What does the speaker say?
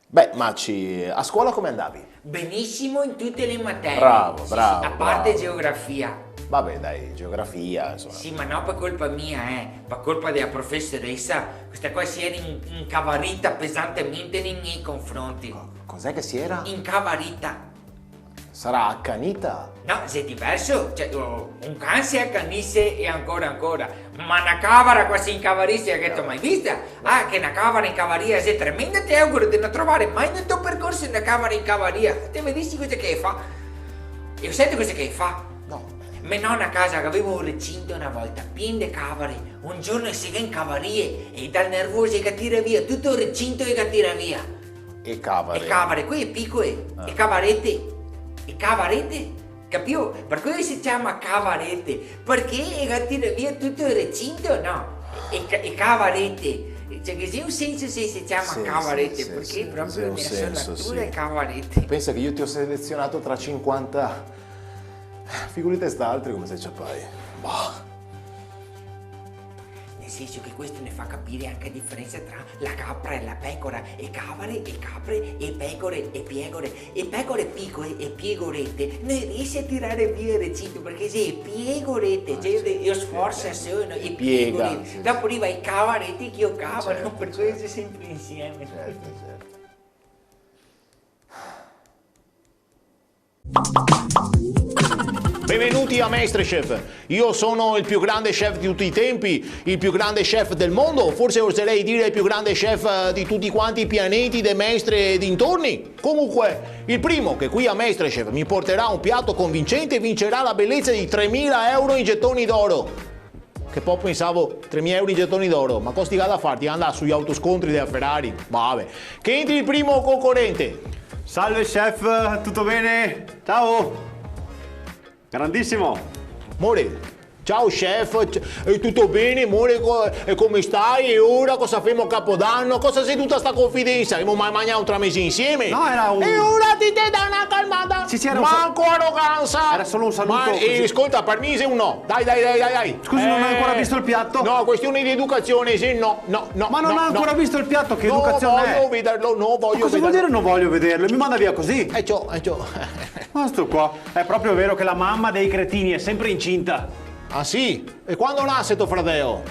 Beh, Macci, a scuola come andavi? Benissimo in tutte le materie. Bravo, Sì, bravo, a parte bravo. geografia. Vabbè, dai, geografia, insomma. Sì, ma no per colpa mia, per colpa della professoressa. Questa qua si era incavarita pesantemente nei miei confronti. Cos'è che si era? Incavarita. Sarà accanita? No, se è diverso, cioè un can si accanisse e ancora. Ma una cavara qua si incavarisse, che tu mai vista? Ah, che una cavara in cavaria, sei tremenda, ti auguro di non trovare mai nel tuo percorso una cavara in cavaria. Te vedessi cosa che fa? Io sento cosa che fa? No. Mia nonna a casa che aveva un recinto una volta, pieno di cavare, un giorno si va in cavarie e dal nervoso che tira via tutto il recinto e che tira via. E cavare. E cavare, qui è piccole, e cavarette. E cavarete, capito? Per cui si chiama cavarete, perché tira via tutto il recinto, no? E cavarete, cioè che c'è un senso se si chiama cavarete, sì, perché sì, proprio sì, nella senso, natura sì. è cavarete. Pensa che io ti ho selezionato tra 50 figurite quest'altri come se ciappai. Boh. Nel senso che questo ne fa capire anche la differenza tra la capra e la pecora, e cavare, e capre, e pecore, e piegore. E pecore piccole e piegorette non riesce a tirare via il recinto, perché se è piegorette, cioè io sforzo sono, e Piega, piegorette. sì, Dopo arriva i cavaretti che io cavano, Certo, per certo. questo sempre insieme. Certo. Benvenuti a MasterChef, io sono il più grande chef di tutti i tempi, il più grande chef del mondo, forse oserei dire il più grande chef di tutti quanti i pianeti dei Mestre e dintorni. Comunque, il primo che qui a MasterChef mi porterà un piatto convincente vincerà la bellezza di 3.000 euro in gettoni d'oro. Che poi pensavo 3.000 euro in gettoni d'oro, ma costi da farti andare sugli autoscontri della Ferrari. Vabbè, che entri il primo concorrente. Salve chef, tutto bene? Ciao! Grandissimo! More, ciao chef, tutto bene, more, e come stai? E ora cosa facciamo a Capodanno? Cosa sei tutta sta confidenza? Abbiamo mai mangiato 3 mesi insieme? No, era un... E ora ti dai una calmata? Sì, era un Manco arroganza! Era solo un saluto Ma, così. ascolta, permise un no. Dai. Scusi, non ho ancora visto il piatto? No, questione di educazione, sì, no. Ma non ho ancora visto il piatto, che educazione è? Non voglio vederlo, non voglio Cosa vuol dire non voglio vederlo? Mi manda via così? ciò. Ma sto qua, è proprio vero che la mamma dei cretini è sempre incinta. Ah sì? E quando nasce tuo fratello?